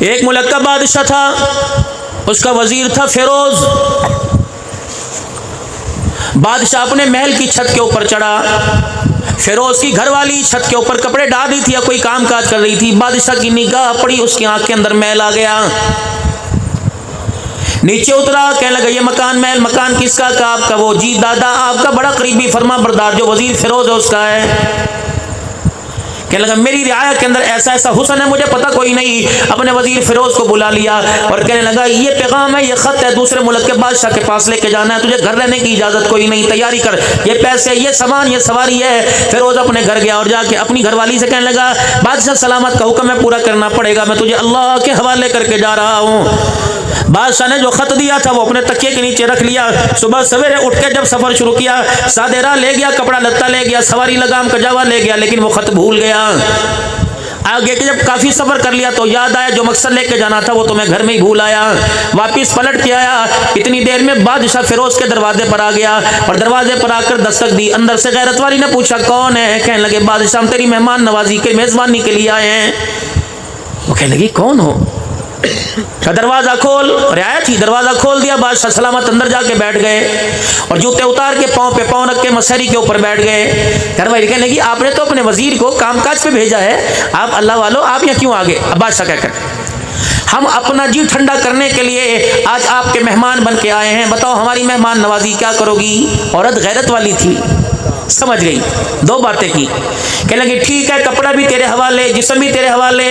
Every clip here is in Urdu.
ایک ملک کا بادشاہ تھا، اس کا وزیر تھا فیروز۔ بادشاہ اپنے محل کی چھت کے اوپر چڑھا، فیروز کی گھر والی چھت کے اوپر کپڑے ڈال رہی تھی یا کوئی کام کاج کر رہی تھی۔ بادشاہ کی نگاہ پڑی، اس کی آنکھ کے اندر میل آ گیا، نیچے اترا، کہنے لگا یہ مکان محل مکان کس کا؟ کہا آپ کا۔ وہ جی دادا آپ کا بڑا قریبی فرما بردار جو وزیر فیروز ہے اس کا ہے۔ کہنے لگا میری رعایا کے اندر ایسا ایسا حسن ہے مجھے پتہ کوئی نہیں۔ اپنے وزیر فیروز کو بلا لیا اور کہنے لگا یہ پیغام ہے، یہ خط ہے، دوسرے ملک کے بادشاہ کے پاس لے کے جانا ہے، تجھے گھر رہنے کی اجازت کوئی نہیں، تیاری کر، یہ پیسے، یہ سامان، یہ سواری ہے۔ فیروز اپنے گھر گیا اور جا کے اپنی گھر والی سے کہنے لگا بادشاہ سلامت کا حکم ہے پورا کرنا پڑے گا، میں تجھے اللہ کے حوالے کر کے جا رہا ہوں۔ بادشاہ نے جو خط دیا تھا وہ اپنے تکیے کے نیچے رکھ لیا۔ صبح سویرے اٹھ کے جب سفر شروع کیا، سادے راہ لے گیا، کپڑا لتا لے گیا، سواری لگام کجاوا لے گیا، لیکن وہ خط بھول گیا۔ آگے کے جب کافی سفر کر لیا تو یاد آیا جو مقصد لے کے جانا تھا وہ تو میں گھر میں ہی بھول آیا۔ واپس پلٹ کے آیا، اتنی دیر میں بادشاہ فیروز کے دروازے پر آ گیا اور دروازے پر آ کر دستک دی۔ اندر سے غیرت والی نے پوچھا کون ہے؟ کہنے لگے بادشاہ ہم تیری مہمان نوازی کے میزبانی کے لیے آئے ہیں۔ وہ کہنے لگی کون ہو؟ دروازہ کھول، رعایا تھی، دروازہ کھول دیا، بادشاہ سلامت اندر جا کے بیٹھ گئے اور جوتے اتار کے پاؤں پہ پاؤں رکھ کے مسہری کے اوپر بیٹھ گئے۔ گھر والی کہنے لگی آپ نے تو اپنے وزیر کو کام کاج پہ بھیجا ہے، آپ اللہ والو آپ یہاں کیوں آگے؟ اب بادشاہ کہہ کر ہم اپنا جی ٹھنڈا کرنے کے لیے آج آپ کے مہمان بن کے آئے ہیں، بتاؤ ہماری مہمان نوازی کیا کرو گی؟ عورت غیرت والی تھی، سمجھ گئی، دو باتیں کی۔ کہنے لگی ٹھیک ہے، کپڑا بھی تیرے حوالے، جسم بھی تیرے حوالے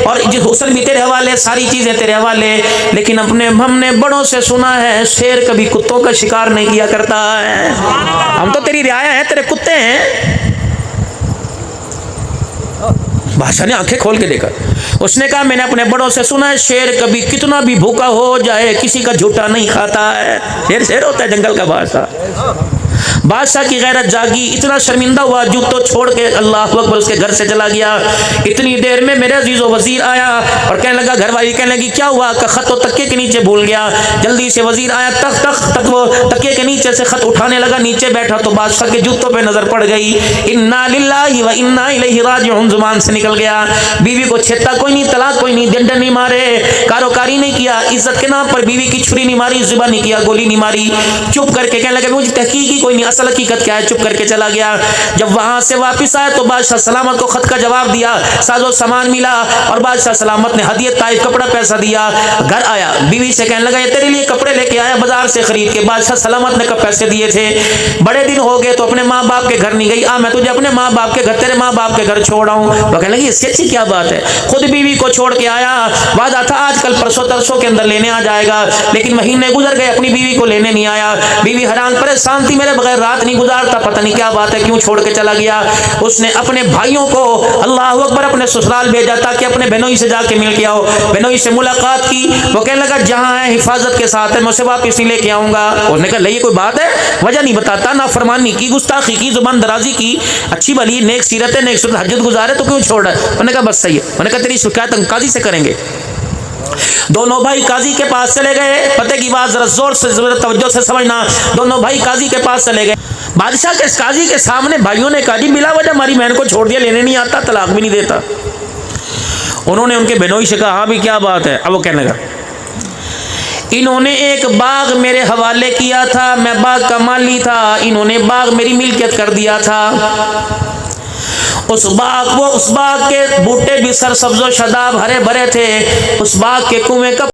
اور حسن بھی تیرے حوالے، ساری چیزیں تیرے حوالے، لیکن ہم نے بڑوں سے سنا ہے شیر کبھی کتوں کا شکار نہیں کیا کرتا ہے، ہم تو تیری رعایا ہیں، تیرے کتے ہیں۔ بادشاہ نے آنکھیں کھول کے دیکھا، اس نے کہا میں نے اپنے بڑوں سے سنا ہے شیر کبھی کتنا بھی بھوکا ہو جائے کسی کا جھوٹا نہیں کھاتا ہے۔ شیر ہوتا ہے جنگل کا بادشاہ۔ بادشاہ کی غیرت جاگی، اتنا شرمندہ ہوا، جوتوں چھوڑ کے اللہ اکبر اس کے گھر سے چلا گیا۔ اتنی دیر میں میرے عزیز و وزیر آیا اور کہنے لگا، گھر والی کہنے لگی کیا ہوا؟ کہ خط و تکیے کے نیچے بھول گیا۔ جلدی سے وزیر آیا، تک وہ تکیے کے نیچے سے خط اٹھانے لگا، نیچے بیٹھا تو بادشاہ کے جوتوں پہ نظر پڑ گئی۔ انا للہ و انا الیہ راجعون زبان سے نکل گیا۔ بیوی کو چھیتا کوئی نہیں، طلاق کوئی نہیں، ڈنڈے نہیں مارے، کاروکاری نہیں کیا، عزت کے نام پر بیوی کی چھری نہیں ماری، ذبح نہیں کیا، گولی نہیں ماری، چپ کر کے کہنے لگا مجھے تحقیق ہی کوئی نہیں، اصل حقیقت کیا ہے، چپ کر کے چلا گیا۔ جب وہاں سے واپس آیا تو بادشاہ سلامت کو خط کا جواب دیا، ساز و سامان ملا اور بادشاہ سلامت نے ہدیہ طائف کپڑا پیسہ دیا۔ گھر آیا، بیوی سے کہنے لگا یہ تیرے لیے کپڑے لے کے آیا بازار سے خرید کے، بادشاہ سلامت نے کب پیسے دیے تھے، بڑے دن ہو گئے تو اپنے ماں باپ کے گھر نہیں گئی، میں تجھے اپنے ماں باپ کے گھر، تیرے ماں باپ کے گھر چھوڑ آؤں۔ وہ کہنے لگی اس سے اچھی کیا بات ہے، خود بیوی کو چھوڑ کے آیا، وعدہ تھا آج کل پرسوں ترسوں کے اندر لینے آ جائے گا، لیکن مہینے گزر گئے اپنی بیوی کو لینے نہیں آیا۔ بیوی حیران پریشان تھی، میرے بغیر رات نہیں گزارتا، پتہ نہیں کیا بات ہے، کیوں چھوڑ کے چلا گیا۔ اس نے اپنے بھائیوں کو اللہ اکبر اپنے سسرال بھیجا تاکہ اپنے بہنوئی سے جا کے مل کے آؤ، بہنوئی سے ملاقات کی۔ وہ کہنے لگا جہاں ہے حفاظت کے ساتھ ہے، میں اسے واپس نہیں لے کے آؤں گا۔ اس نے کہا یہ کوئی بات ہے، وجہ نہیں بتاتا، نافرمانی کی، گستاخی کی، زبان درازی کی، اچھی بھلی نیک سیرت ہے، نیک سیرت حجت گزارے تو کیوں چھوڑ رہا ہے؟ انہوں نے کہا بس صحیح ہے، انہوں نے کہا تیری شکایت ہم قاضی سے کریں گے۔ دونوں بھائی قاضی کے پاس چلے گئے، پتہ کی بات ذرا زور سے توجہ سے سمجھنا، دونوں بھائی قاضی کے پاس چلے گئے۔ بادشاہ کے قاضی کے سامنے بھائیوں نے کہا جی بلا وجہ ہماری بہن کو چھوڑ دیا، لینے نہیں آتا، طلاق بھی نہیں دیتا۔ انہوں نے ان کے بہنوئی سے کہا ہاں بھی کیا بات ہے؟ اب وہ کہنے لگا انہوں نے ایک باغ میرے حوالے کیا تھا، میں باغ کا مالی تھا، انہوں نے باغ میری ملکیت کر دیا تھا۔ اس باغ کے بوٹے بھی سرسبز و شاداب ہرے بھرے تھے، اس باغ کے کنویں کا